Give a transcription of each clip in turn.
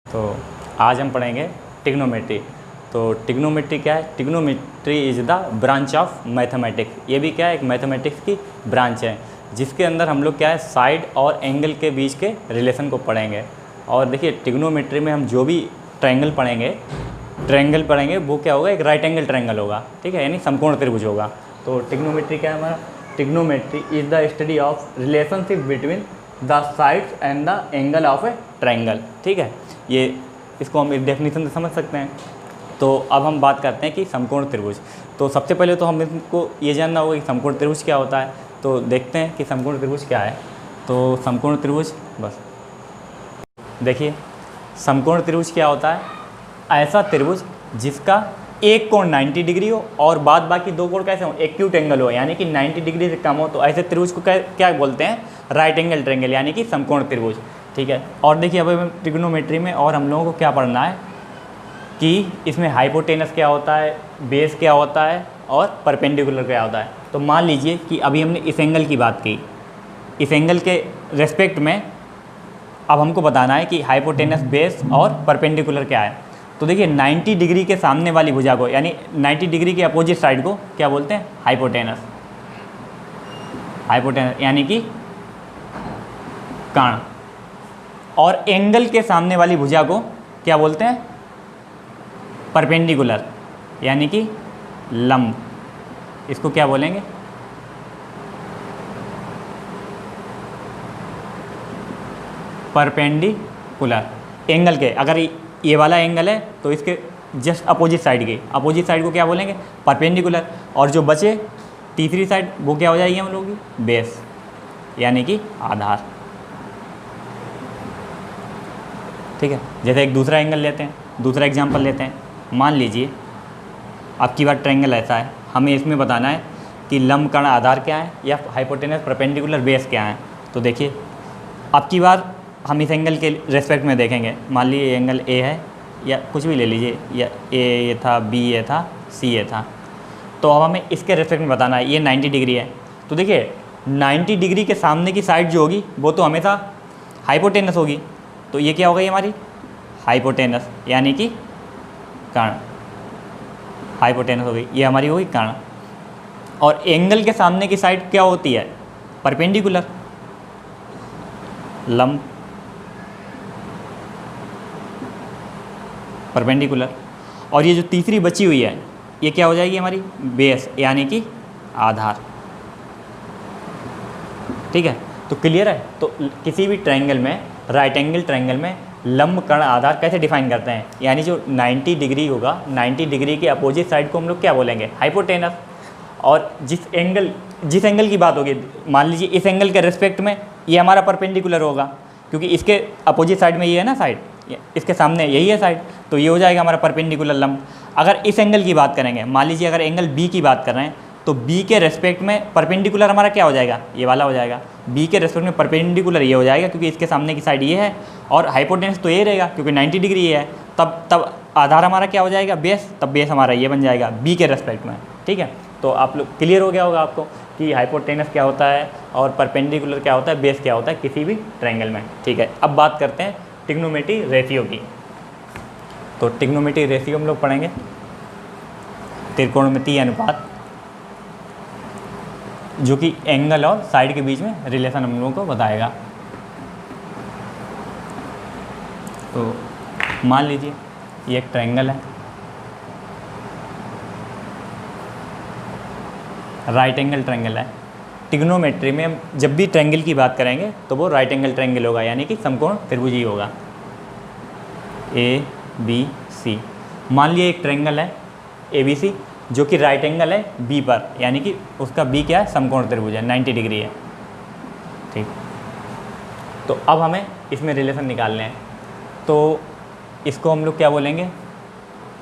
तो आज हम पढ़ेंगे ट्रिग्नोमेट्री। तो ट्रिग्नोमेट्री क्या है? Trigonometry is the branch of mathematics. ये भी क्या है? एक मैथमेटिक्स की ब्रांच है जिसके अंदर हम लोग क्या है, साइड और एंगल के बीच के रिलेशन को पढ़ेंगे। और देखिए ट्रिग्नोमेट्री में हम जो भी ट्रायंगल पढ़ेंगे वो क्या होगा? एक राइट एंगल ट्रायंगल होगा, ठीक है, यानी समकोण त्रिभुज होगा। तो ट्रिग्नोमेट्री क्या है हमारा? Trigonometry is the study of relationship between the sides and the angle of A triangle, ठीक है। ये इसको हम एक डेफिनेशन से समझ सकते हैं। तो अब हम बात करते हैं कि समकोण त्रिभुज। तो सबसे पहले तो हम इनको ये जानना होगा कि समकोण त्रिभुज क्या होता है। तो देखते हैं कि समकोण त्रिभुज क्या है। तो समकोण त्रिभुज, बस देखिए समकोण त्रिभुज क्या होता है? ऐसा त्रिभुज जिसका एक कोण 90 डिग्री हो और बाद बाकी दो कोण कैसे हो? एक्यूट एंगल हो, यानी कि 90 डिग्री से कम हो। तो ऐसे त्रिभुज को क्या बोलते हैं? राइट एंगल ट्रायंगल, यानी कि समकोण त्रिभुज, ठीक है। और देखिए अब ट्रिग्नोमेट्री में और हम लोगों को क्या पढ़ना है कि इसमें हाइपोटेनस क्या होता है, बेस क्या होता है और परपेंडिकुलर क्या होता है। तो मान लीजिए कि अभी हमने इस एंगल की बात की, इस एंगल के रेस्पेक्ट में अब हमको बताना है कि हाइपोटेनस, बेस और परपेंडिकुलर क्या है। तो देखिए 90 डिग्री के सामने वाली भुजा को, यानी 90 डिग्री के अपोजिट साइड को क्या बोलते हैं? हाइपोटेनस। हाइपोटेनस यानी कि कर्ण। और एंगल के सामने वाली भुजा को क्या बोलते हैं? परपेंडिकुलर, यानी कि लंब। इसको क्या बोलेंगे? परपेंडिकुलर। एंगल के, अगर ये वाला एंगल है तो इसके जस्ट अपोजिट साइड को क्या बोलेंगे? परपेंडिकुलर। और जो बचे तीसरी साइड वो क्या हो जाएगी हम लोगों की? बेस, यानी कि आधार, ठीक है। जैसे एक दूसरा एंगल लेते हैं, दूसरा एग्जांपल लेते हैं। मान लीजिए अब की बार ट्रायंगल ऐसा है, हमें इसमें बताना है कि लंब कर्ण आधार क्या है या हाइपोटेनस परपेंडिकुलर बेस क्या है। तो देखिए अब की बार हम इस एंगल के रेस्पेक्ट में देखेंगे। मान लीजिए ये एंगल ए है, या कुछ भी ले लीजिए, या ए ये था, बी ये था, सी ये था। तो अब हमें इसके रेस्पेक्ट में बताना है। ये 90 डिग्री है। तो देखिए 90 डिग्री के सामने की साइड जो होगी वो तो हमेशा हाइपोटेनस होगी। तो ये क्या हो गई हमारी? हाइपोटेनस, यानी कि कर्ण। हाइपोटेनस हो गई, ये हमारी हो गई कर्ण। और एंगल के सामने की साइड क्या होती है? परपेंडिकुलर, लंब, परपेंडिकुलर। और ये जो तीसरी बची हुई है ये क्या हो जाएगी हमारी? बेस, यानी कि आधार, ठीक है। तो क्लियर है? तो किसी भी ट्रायंगल में, राइट एंगल ट्रायंगल में लंब कर्ण आधार कैसे डिफाइन करते हैं? यानी जो 90 डिग्री होगा, 90 डिग्री के अपोजिट साइड को हम लोग क्या बोलेंगे? हाइपोटेनस। और जिस एंगल की बात होगी, मान लीजिए इस एंगल के रिस्पेक्ट में ये हमारा परपेंडिकुलर होगा, क्योंकि इसके अपोजिट साइड में ये है ना साइड, इसके सामने यही है साइड, तो ये हो जाएगा हमारा परपेंडिकुलर लंब। अगर इस एंगल की बात करेंगे, मान लीजिए अगर एंगल बी की बात कर रहे हैं, तो बी के रेस्पेक्ट में परपेंडिकुलर हमारा क्या हो जाएगा? ये वाला हो जाएगा। बी के रेस्पेक्ट में परपेंडिकुलर ये हो जाएगा, क्योंकि इसके सामने की साइड ये है, और हाइपोटेनस तो ये रहेगा क्योंकि 90 डिग्री ये है। तब आधार हमारा क्या हो जाएगा? बेस। तब बेस हमारा ये बन जाएगा बी के रेस्पेक्ट में, ठीक है। तो आप लोग क्लियर हो गया होगा आपको कि हाइपोटेनस क्या होता है और परपेंडिकुलर क्या होता है, बेस क्या होता है किसी भी ट्रायंगल में, ठीक है। अब बात करते हैं ट्रिग्नोमेट्री रेशियो की। तो ट्रिग्नोमेट्री रेशियो हम लोग पढ़ेंगे त्रिकोणमितीय अनुपात, जो कि एंगल और साइड के बीच में रिलेशन हम लोगों को बताएगा। तो मान लीजिए ये एक ट्रायंगल है, राइट एंगल ट्रायंगल है। ट्रिग्नोमेट्री में हम जब भी ट्रायंगल की बात करेंगे तो वो राइट एंगल ट्रायंगल होगा, यानी कि समकोण त्रिभुज ही होगा। ए बी सी, मान लिया एक ट्रायंगल है ए बी सी, जो कि राइट एंगल है बी पर, यानी कि उसका बी क्या है? समकोण त्रिभुज है, 90 डिग्री है, ठीक। तो अब हमें इसमें रिलेशन निकालने हैं। तो इसको हम लोग क्या बोलेंगे?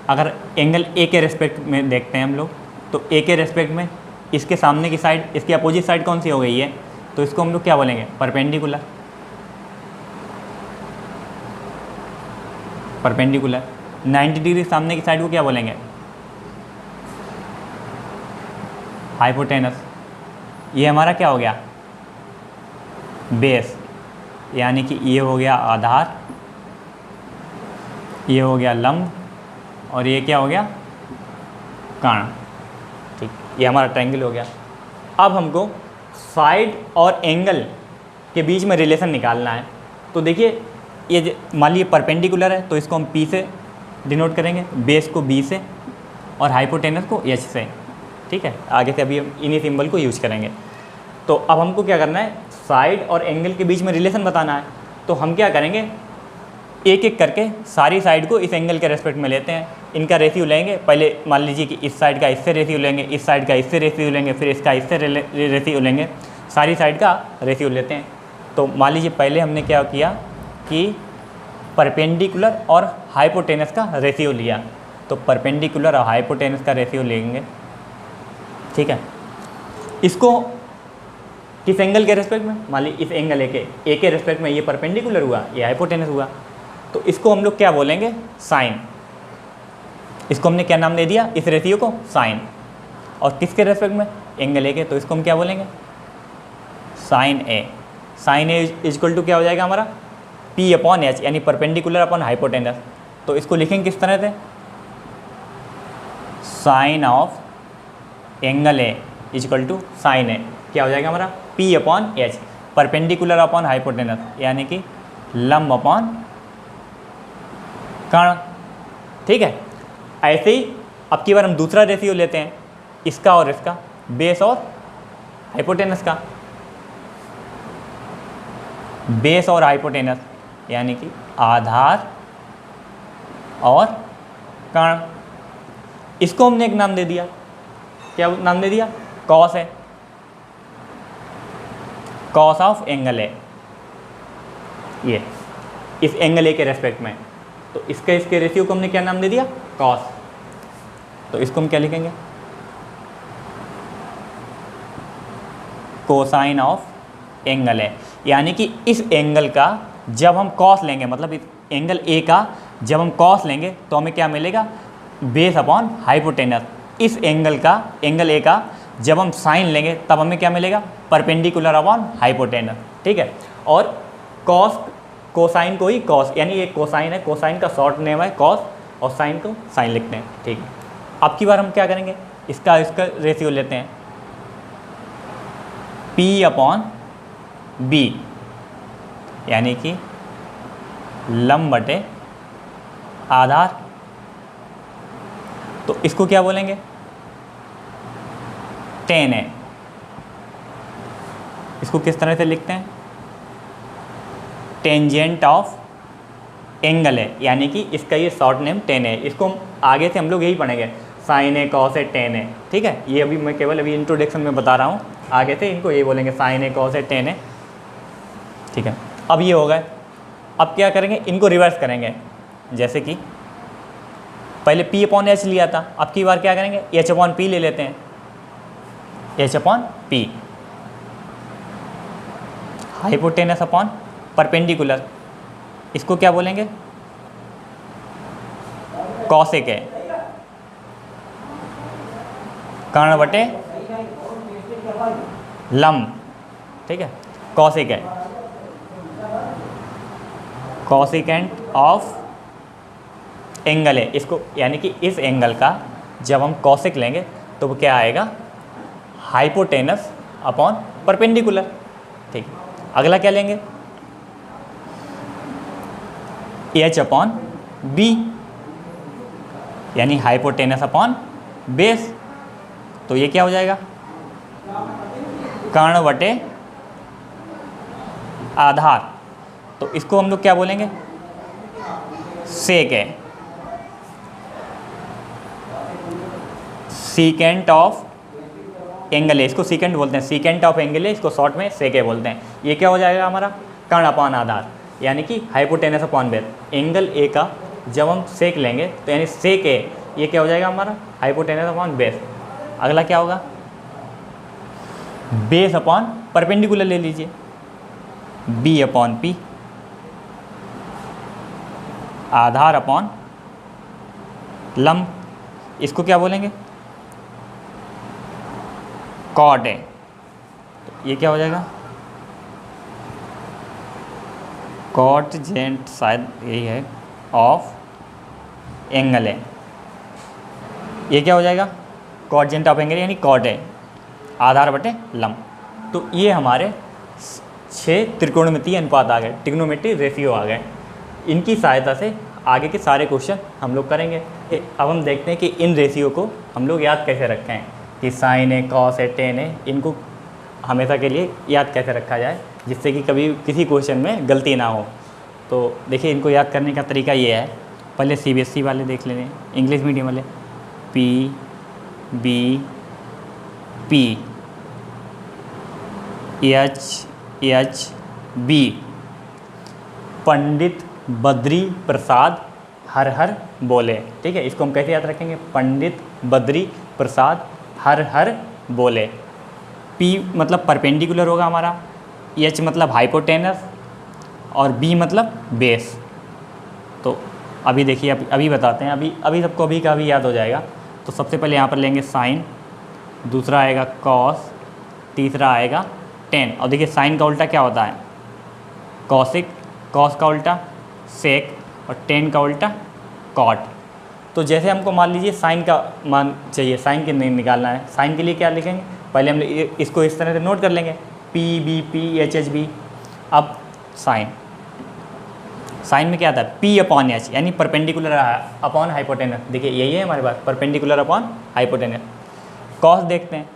अगर एंगल ए के रेस्पेक्ट में देखते हैं हम लोग, तो ए के रेस्पेक्ट में इसके सामने की साइड, इसकी अपोजिट साइड कौन सी हो गई है? तो इसको हम लोग क्या बोलेंगे? परपेंडिकुलर। परपेंडिकुलर 90 डिग्री सामने की साइड को क्या बोलेंगे? हाइपोटेनस। ये हमारा क्या हो गया? बेस, यानी कि ये हो गया आधार ये हो गया लंब और ये क्या हो गया, कर्ण। ठीक, ये हमारा ट्रायंगल हो गया। अब हमको साइड और एंगल के बीच में रिलेशन निकालना है। तो देखिए ये मान लीजिए परपेंडिकुलर है तो इसको हम P से डिनोट करेंगे, बेस को B से और हाइपोटेनस को H से। ठीक है, आगे से अभी हम इन्हीं सिंबल को यूज करेंगे। तो अब हमको क्या करना है, साइड और एंगल के बीच में रिलेशन बताना है। तो हम क्या करेंगे, एक एक करके सारी साइड को इस एंगल के रेस्पेक्ट में लेते हैं, इनका रेशियो लेंगे। पहले मान लीजिए कि इस साइड का इससे रेशियो लेंगे, इस साइड का इससे रेशियो लेंगे, फिर इसका इससे रेशियो लेंगे, सारी साइड का रेशियो लेते हैं। तो मान लीजिए पहले हमने क्या किया कि परपेंडिकुलर और हाइपोटेनस का रेशियो लिया। तो परपेंडिकुलर और हाइपोटेनस का रेशियो लेंगे। ठीक है, इसको किस एंगल के रेस्पेक्ट में, मान लीजिए इस एंगल ए के रेस्पेक्ट में ये परपेंडिकुलर हुआ, ये हाइपोटेनस हुआ। तो इसको हम लोग क्या बोलेंगे, साइन। इसको हमने क्या नाम दे दिया, इस रेशियो को साइन। और किसके रेस्पेक्ट में, एंगल ए के, तो इसको हम क्या बोलेंगे, sine a. Sine a equal to क्या हो जाएगा हमारा, P अपॉन H, यानी परपेंडिकुलर अपॉन हाइपोटेनस। तो इसको लिखेंगे किस तरह से, sine of angle a equal to sine a, क्या हो जाएगा हमारा, P upon H, perpendicular upon hypotenuse, यानी कि लंब अपॉन कर्ण। ठीक है, ऐसे ही अब की बार हम दूसरा रेशियो लेते हैं, इसका और इसका, बेस और हाइपोटेनस का। बेस और हाइपोटेनस यानी कि आधार और कर्ण। इसको हमने एक नाम दे दिया, क्या नाम दे दिया, कॉस है, कॉस ऑफ एंगल है, ये इस एंगल ए के रेस्पेक्ट में। तो इसके रेशियो को हमने क्या नाम दे दिया, कॉस। तो इसको हम क्या लिखेंगे, कोसाइन ऑफ एंगल है, यानी कि इस एंगल का जब हम कॉस लेंगे, मतलब इस एंगल ए का जब हम कॉस लेंगे तो हमें क्या मिलेगा, बेस अपॉन हाइपोटेनस। इस एंगल का, एंगल ए का जब हम साइन लेंगे तब हमें क्या मिलेगा, परपेंडिकुलर अपॉन हाइपोटेनस। ठीक है, और कॉस, कोसाइन को ही कॉस, यानी ये कोसाइन है, कोसाइन का शॉर्ट नेम है कॉस, और साइन को साइन लिखते हैं। ठीक है, अब की बार हम क्या करेंगे, इसका रेशियो लेते हैं, P अपॉन B, यानी कि लंब बटे आधार। तो इसको क्या बोलेंगे, टेन है। इसको किस तरह से लिखते हैं, टेंजेंट ऑफ एंगल है, यानी कि इसका ये शॉर्ट नेम टेन है। इसको हम आगे से हम लोग यही पढ़ेंगे, साइन है, कॉस है, टेन है। ठीक है, ये अभी मैं केवल अभी इंट्रोडक्शन में बता रहा हूँ, आगे से इनको यही बोलेंगे, साइन है, कॉस है, टेन है। ठीक है, अब ये हो गए। अब क्या करेंगे, इनको रिवर्स करेंगे, जैसे कि पहले P अपॉन H लिया था, अब की बार क्या करेंगे, H अपॉन P ले लेते हैं, H upon P, hypotenuse upon perpendicular, इसको क्या बोलेंगे, कॉसेक है, कर्ण बटे लंब। ठीक है, कॉसेक है, कॉसिकेंट ऑफ एंगल है। इसको यानी कि इस एंगल का जब हम कॉसेक लेंगे तो वो क्या आएगा, हाइपोटेनस अपॉन परपेंडिकुलर। ठीक है, अगला क्या लेंगे, H अपॉन B, यानी हाइपोटेनस अपॉन बेस। तो ये क्या हो जाएगा, कर्ण बटे आधार। तो इसको हम लोग क्या बोलेंगे, सेक है, सीकेंट ऑफ एंगल है, इसको सीकेंट बोलते हैं, सीकेंट ऑफ एंगल है, इसको शॉर्ट में सेके बोलते हैं। ये क्या हो जाएगा हमारा, कर्ण अपॉन आधार, यानी कि hypotenuse upon base. Angle A का जब हम सेक लेंगे तो यानी सेक ए, ये क्या हो जाएगा हमारा, हाइपोटेनस अपॉन बेस। अगला क्या होगा, बेस अपॉन परपेंडिकुलर ले लीजिए, B अपॉन P, आधार अपॉन लंब, इसको क्या बोलेंगे, कॉट है। तो ये क्या हो जाएगा, कॉट जेंट, शायद यही है, ऑफ एंगल है। ये क्या हो जाएगा, कॉटजेंट ऑफ एंगल यानी कॉट है, आधार बटे लंब। तो ये हमारे 6 त्रिकोणमितीय अनुपात आ गए, ट्रिग्नोमेट्री रेशियो आ गए। इनकी सहायता से आगे के सारे क्वेश्चन हम लोग करेंगे। अब हम देखते हैं कि इन रेशियो को हम लोग याद कैसे रखें, कि साइन है, कॉस है, टेन है, इनको हमेशा के लिए याद कैसे रखा जाए जिससे कि कभी किसी क्वेश्चन में गलती ना हो। तो देखिए, इनको याद करने का तरीका ये है, पहले CBSE वाले देख लेंगे, इंग्लिश मीडियम वाले, P B P H B, Pandit Badri Prasad हर हर बोले। ठीक है, इसको हम कैसे याद रखेंगे, पंडित बद्री प्रसाद हर हर बोले। P मतलब परपेंडिकुलर होगा हमारा, H मतलब हाइपोटेनस और B मतलब बेस। तो अभी देखिए, अभी बताते हैं, अभी सबको अभी का भी याद हो जाएगा। तो सबसे पहले यहाँ पर लेंगे साइन, दूसरा आएगा कॉस, तीसरा आएगा टेन। और देखिए साइन का उल्टा क्या होता है, कॉसिक, कॉस का उल्टा सेक और टेन का उल्टा कॉट। तो जैसे हमको मान लीजिए साइन का मान चाहिए, साइन के नहीं निकालना है, साइन के लिए क्या लिखेंगे, पहले हम इसको इस तरह से नोट कर लेंगे, PBP HHB। अब साइन में क्या आता है, P/H यानी परपेंडिकुलर अपॉन हाइपोटेनस। देखिए यही है हमारे पास, परपेंडिकुलर अपॉन हाइपोटेनस। कॉस देखते हैं,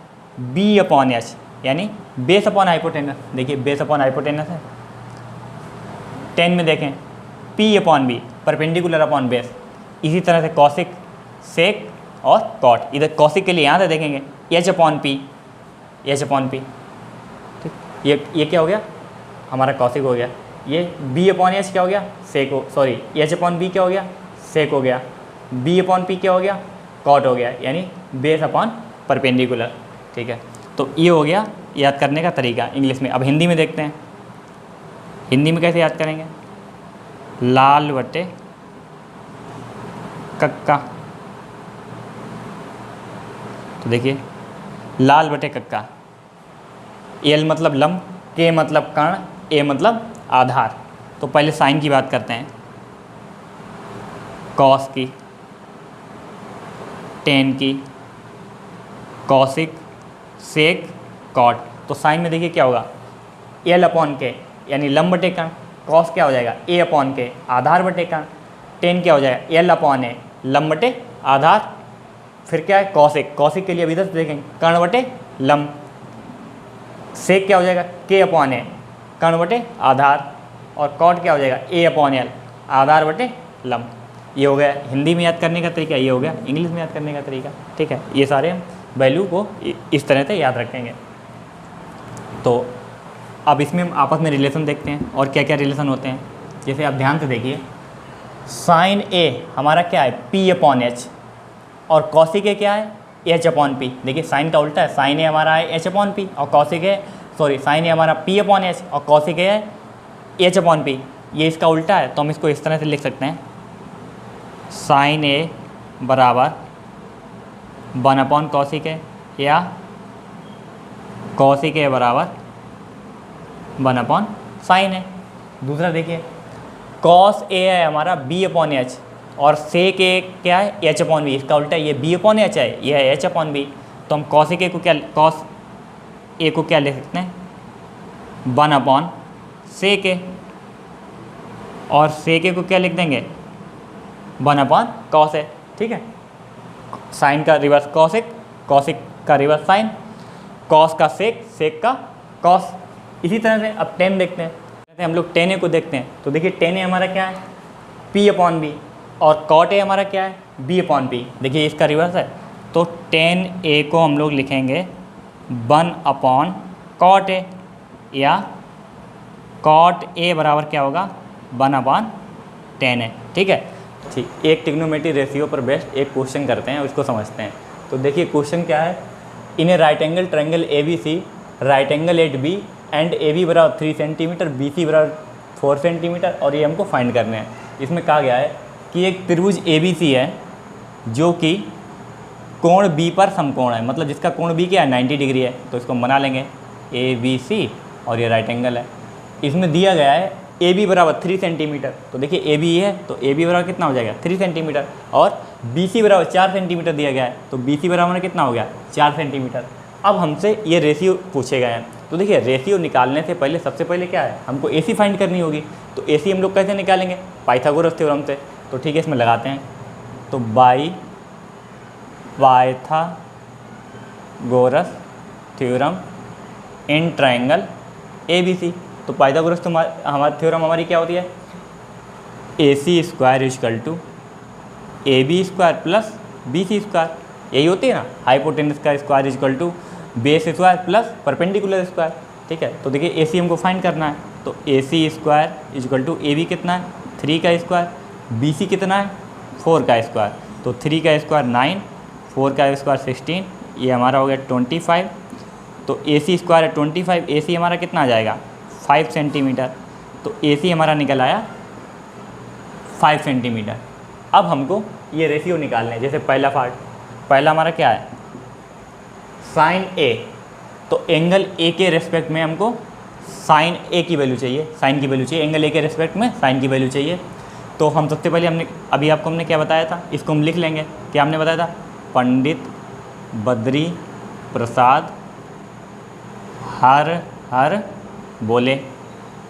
B/H यानी बेस अपॉन हाइपोटेनस। देखिए बेस अपॉन हाइपोटेनस है। टेन में देखें, P/B परपेंडिकुलर अपॉन बेस। इसी तरह से कॉसिक, सेक और कॉट। इधर कॉसिक के लिए यहाँ से देखेंगे H/P, H/P। ठीक, ये क्या हो गया, हमारा कॉसिक हो गया। ये B/H क्या हो गया, सेक हो, सॉरी H/B क्या हो गया, सेक हो गया। B/P क्या हो गया, कॉट हो गया, यानी बेस अपॉन परपेंडिकुलर। ठीक है, तो ये हो गया याद करने का तरीका इंग्लिश में। अब हिंदी में देखते हैं, हिंदी में कैसे याद करेंगे, लाल बटे कक्का। तो देखिए लाल बटे कक्का, L मतलब लंब, K मतलब कर्ण, A मतलब आधार। तो पहले साइन की बात करते हैं, कॉस की, टेन की, कॉसिक, सेक, कॉट। तो साइन में देखिए क्या होगा, L/K यानी लंब बटे कर्ण, कॉस क्या हो जाएगा, A/K आधार बटे कर्ण, टेन क्या हो जाएगा, L/A लंब बटे आधार। फिर क्या है कॉसिक, कॉसिक के लिए अभी इधर देखेंगे कर्ण बटे लंब। सेक क्या हो जाएगा, K/A कर्ण बटे आधार। और कॉट क्या हो जाएगा, A/L आधार बटे लंब। ये हो गया हिंदी में याद करने का तरीका, ये हो गया इंग्लिश में याद करने का तरीका। ठीक है, ये सारे हम वैल्यू को इस तरह से याद रखेंगे। तो अब इसमें हम आपस में रिलेशन देखते हैं और क्या क्या रिलेशन होते हैं। जैसे आप ध्यान से देखिए, साइन A हमारा क्या है, P/H और कॉसिक A क्या है, H/P। देखिए साइन का उल्टा है, साइन A हमारा है H/P और cosec A, sorry sine A हमारा P/H और कॉसिक A है H/P। ये इसका उल्टा है, तो हम इसको इस तरह से लिख सकते हैं, साइन A बराबर 1/cosec A या cosec A बराबर 1/sin A। दूसरा देखिए, cos A है हमारा B/H और sec A क्या है, H/B। इसका उल्टा ये B/H है, ये है H/B। तो हम cos A को क्या लिख सकते हैं, 1/sec A। और sec A को क्या लिख देंगे, 1/cos A। ठीक है, साइन का रिवर्स कॉसिक, कॉसिक का रिवर्स साइन, कॉस का सेक, सेक का कॉस। इसी तरह से अब टेन देखते हैं, जैसे हम लोग टेन ए को देखते हैं। तो देखिए टेन ए हमारा क्या है, P/B और कॉट ए हमारा क्या है, B/P। देखिए इसका रिवर्स है, तो टेन ए को हम लोग लिखेंगे 1/cot A या cot A बराबर क्या होगा, 1/tan A। ठीक है, ठीक, एक ट्रिग्नोमेट्री रेशियो पर बेस्ड एक क्वेश्चन करते हैं, उसको समझते हैं। तो देखिए क्वेश्चन क्या है, in a right angle triangle ABC, right angle at B and AB बराबर 3 सेंटीमीटर, BC बराबर 4 सेंटीमीटर, और ये हमको फाइंड करने हैं। इसमें कहा गया है कि एक त्रिभुज ABC है जो कि कोण B पर समकोण है, मतलब जिसका कोण B क्या है, 90 डिग्री है। तो इसको हम बना लेंगे ABC और ये राइट एंगल है। इसमें दिया गया है ए बी बराबर 3 सेंटीमीटर, तो देखिए ए बी है तो ए बी बराबर कितना हो जाएगा 3 सेंटीमीटर, और बी सी बराबर 4 सेंटीमीटर दिया गया है, तो बी सी बराबर कितना हो गया 4 सेंटीमीटर। अब हमसे ये रेशियो पूछे गए हैं, तो देखिए रेशियो निकालने से पहले सबसे पहले क्या है, हमको ए सी फाइंड करनी होगी। तो ए सी हम लोग कैसे निकालेंगे, पाइथागोरस थ्योरम से। तो ठीक है, इसमें लगाते हैं, तो by Pythagoras theorem in triangle A B C. तो पाइथागोरस तो हमारी थ्योरम हमारी क्या होती है, A C square equal to A B square plus B C square, यही होती है ना, हाइपोटेनस का square equal to base square plus perpendicular square. ठीक है, तो देखिए ए सी हमको फाइंड करना है, तो A C square equal to A B कितना है 3 का स्क्वायर, बी सी कितना है 4 का स्क्वायर, तो 3 का स्क्वायर 9, 4 का स्क्वायर 16, ये हमारा हो गया 25। तो ए सी स्क्वायर है 25, ए सी हमारा कितना आ जाएगा 5 सेंटीमीटर, तो ए सी हमारा निकल आया 5 सेंटीमीटर। अब हमको ये रेशियो निकालना है। जैसे पहला हमारा क्या है साइन ए, तो एंगल ए के रेस्पेक्ट में हमको साइन ए की वैल्यू चाहिए, साइन की वैल्यू चाहिए, एंगल ए के रेस्पेक्ट में साइन की वैल्यू चाहिए। तो हम सबसे पहले अभी आपको हमने क्या बताया था, इसको हम लिख लेंगे। क्या हमने बताया था, पंडित बद्री प्रसाद हर बोले,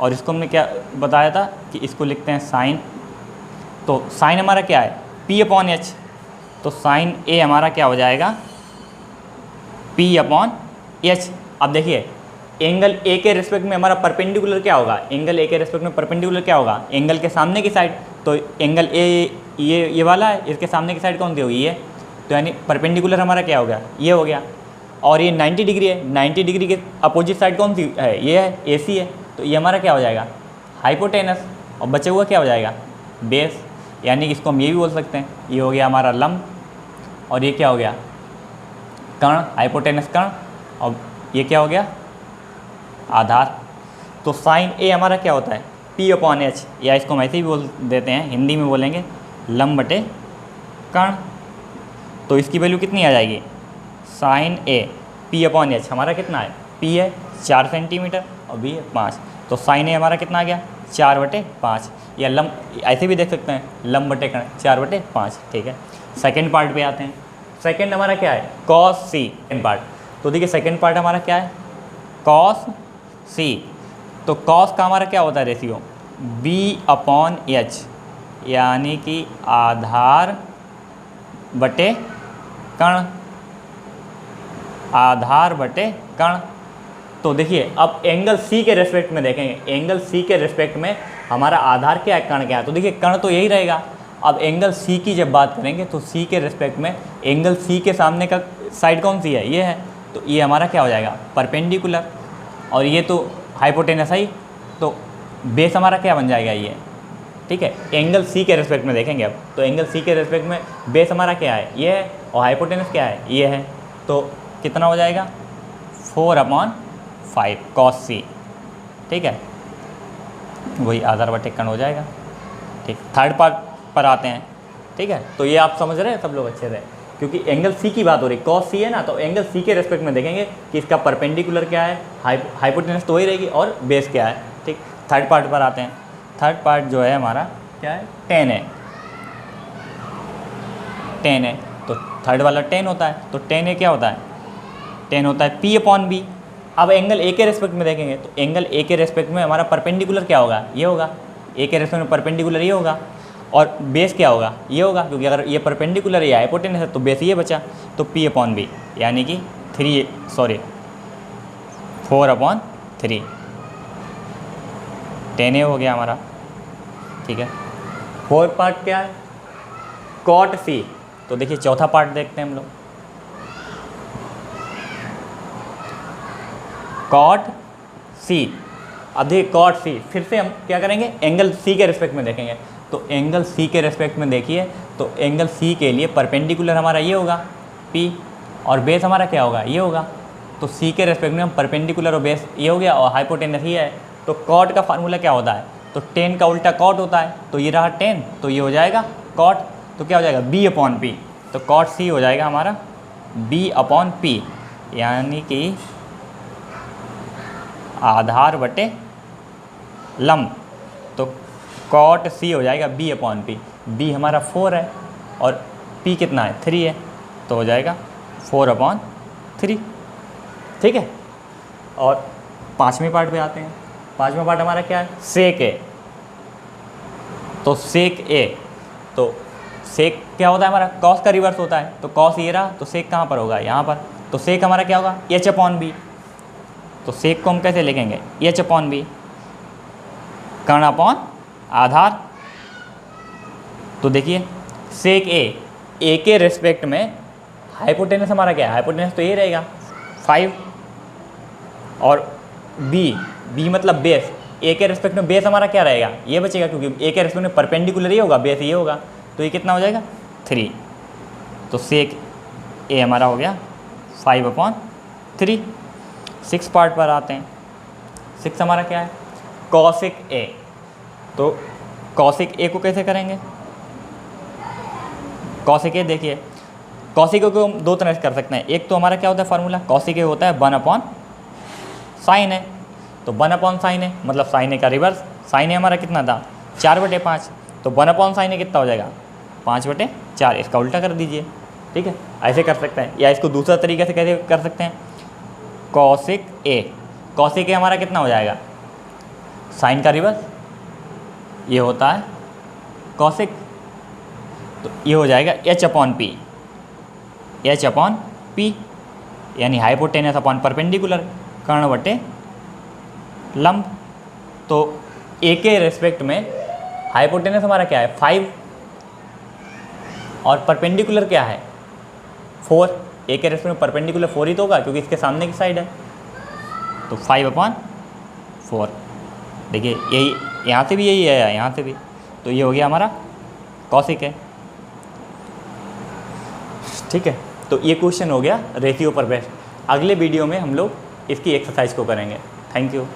और इसको हमने क्या बताया था कि इसको लिखते हैं साइन। तो साइन हमारा क्या है P अपॉन एच, तो साइन ए हमारा क्या हो जाएगा P अपॉन एच। अब देखिए एंगल ए के रेस्पेक्ट में हमारा परपेंडिकुलर क्या होगा, एंगल ए के रेस्पेक्ट में परपेंडिकुलर क्या होगा, एंगल के सामने की साइड। तो एंगल ए ये वाला है, इसके सामने की साइड कौन सी होगी ये, तो यानी परपेंडिकुलर हमारा क्या हो गया ये हो गया। और ये 90 डिग्री है, 90 डिग्री के अपोजिट साइड कौन सी है, ये है ए सी है, तो ये हमारा क्या हो जाएगा हाइपोटेनस, और बचे हुआ क्या हो जाएगा बेस। यानी कि इसको हम ये भी बोल सकते हैं, ये हो गया हमारा लंब, और ये क्या हो गया कर्ण, हाइपोटेनस कर्ण, और ये क्या हो गया आधार। तो साइन ए हमारा क्या होता है P अपॉन एच, या इसको हम ऐसे ही बोल देते हैं, हिंदी में बोलेंगे लंब बटे कर्ण। तो इसकी वैल्यू कितनी आ जाएगी, साइन ए P अपॉन एच हमारा कितना है, P है 4 सेंटीमीटर और B है 5, तो साइन ए हमारा कितना आ गया 4/5, या लंब ऐसे भी देख सकते हैं लंब बटे कर्ण 4/5। ठीक है, सेकेंड पार्ट पे आते हैं। सेकेंड हमारा क्या है कॉस सी पार्ट। तो देखिए सेकेंड पार्ट हमारा क्या है कॉस सी, तो कॉस का हमारा क्या होता है रेशियो B अपॉन एच, यानी कि आधार बटे कर्ण, आधार बटे कर्ण। तो देखिए अब एंगल सी के रेस्पेक्ट में देखेंगे, एंगल सी के रेस्पेक्ट में हमारा आधार क्या है कर्ण क्या है, तो देखिए कर्ण तो यही रहेगा। अब एंगल सी की जब बात करेंगे तो सी के रेस्पेक्ट में एंगल सी के सामने का साइड कौन सी है ये है, तो ये हमारा क्या हो जाएगा परपेंडिकुलर, और ये तो हाइपोटेनस है, तो बेस हमारा क्या बन जाएगा ये। ठीक है, एंगल सी के रेस्पेक्ट में देखेंगे अब, तो एंगल सी के रेस्पेक्ट में बेस हमारा क्या है ये है, और हाइपोटेनस क्या है ये है, तो कितना हो जाएगा 4/5 कॉस सी। ठीक है, वही आधार बटे कर्ण हो जाएगा। ठीक, थर्ड पार्ट पर आते हैं। ठीक है, तो ये आप समझ रहे हैं सब लोग अच्छे से, क्योंकि एंगल सी की बात हो रही, कॉस सी है ना, तो एंगल सी के रेस्पेक्ट में देखेंगे कि इसका परपेंडिकुलर क्या है, हाइपोटेनस तो वही रहेगी, और बेस क्या है। ठीक, थर्ड पार्ट पर आते हैं। थर्ड पार्ट जो है हमारा क्या है टेन है, टेन है, तो थर्ड वाला टेन होता है, तो टेन ए क्या होता है, टेन होता है P अपॉन बी। अब एंगल ए के रेस्पेक्ट में देखेंगे तो एंगल ए के रेस्पेक्ट में हमारा परपेंडिकुलर क्या होगा ये होगा, ए के रेस्पेक्ट में परपेंडिकुलर ये होगा, और बेस क्या होगा ये होगा, क्योंकि अगर ये परपेंडिकुलर या हाइपोटेनस है तो बेस ये बचा, तो P अपॉन बी, यानी कि 4/3 10 ए हो गया हमारा। ठीक है, फोर्थ पार्ट क्या है कॉट सी। तो देखिए चौथा पार्ट देखते हैं हम लोग, कॉट सी। अब देखिए कॉट सी, फिर से हम क्या करेंगे एंगल सी के रेस्पेक्ट में देखेंगे, तो एंगल सी के रेस्पेक्ट में देखिए, तो एंगल सी के लिए परपेंडिकुलर हमारा ये होगा P, और बेस हमारा क्या होगा ये होगा, तो सी के रेस्पेक्ट में हम परपेंडिकुलर और बेस ये हो गया, और हाइपोटेनस ही है। तो कॉट का फार्मूला क्या होता है, तो 10 का उल्टा कॉट होता है, तो ये रहा 10, तो ये हो जाएगा कॉट, तो क्या हो जाएगा B अपॉन P, तो कॉट सी हो जाएगा हमारा B अपॉन P, यानी कि आधार बटे लंब, तो कॉट सी हो जाएगा बी अपॉन पी। बी हमारा 4 है और पी कितना है 3 है, तो हो जाएगा 4/3। ठीक है। और पाँचवें पार्ट पे आते हैं। पाँचवा पार्ट हमारा क्या है, सेक ए। तो सेक ए, तो सेक क्या होता है हमारा, कॉस का रिवर्स होता है। तो कॉस ये रहा, तो सेक कहाँ पर होगा, यहाँ पर। तो सेक हमारा क्या होगा, h/b। तो सेक को हम कैसे लिखेंगे, h/b, कर्ण अपॉन आधार। तो देखिए सेक ए के रेस्पेक्ट में हाइपोटेनस हमारा क्या है, हाइपोटेनस तो ये रहेगा 5, और बी मतलब बेस, ए के रेस्पेक्ट में बेस हमारा क्या रहेगा, ये बचेगा, क्योंकि ए के रेस्पेक्ट में परपेंडिकुलर ये होगा, बेस ये होगा, तो ये कितना हो जाएगा 3। तो सेक ए हमारा हो गया 5/3। 6 पार्ट पर आते हैं। 6 हमारा क्या है, कॉसिक ए। तो कॉसिक ए को कैसे करेंगे, कॉसिक ए देखिए, कॉसिक ए को हम 2 तरह से कर सकते हैं। एक तो हमारा क्या होता है फार्मूला, कॉसिक ए होता है 1/sin ए। तो 1/sin ए मतलब sin ए का रिवर्स। sin ए हमारा कितना था 4/5, तो 1/sin ए कितना हो जाएगा 5/4। इसका उल्टा कर दीजिए। ठीक है, ऐसे कर सकते हैं, या इसको दूसरा तरीके से कैसे कर सकते हैं, कॉसिक ए। कॉसिक ए हमारा कितना हो जाएगा, साइन का रिवर्स, ये होता है कॉसिक, तो ये हो जाएगा h/p, h/p यानी हाइपोटेनस अपॉन परपेंडिकुलर, कर्ण बटे लंब। तो ए के रेस्पेक्ट में हाइपोटेनस हमारा क्या है 5 और परपेंडिकुलर क्या है 4। ए के रेस्पेक्ट में परपेंडिकुलर 4 ही तो होगा, क्योंकि इसके सामने की साइड है। तो 5/4। देखिए यही, यहाँ से भी यही है, यहाँ से भी, तो ये हो गया हमारा कॉसिक है। ठीक है, तो ये क्वेश्चन हो गया रेशियो पर बेस्ड। अगले वीडियो में हम लोग इसकी एक्सरसाइज को करेंगे। Thank you.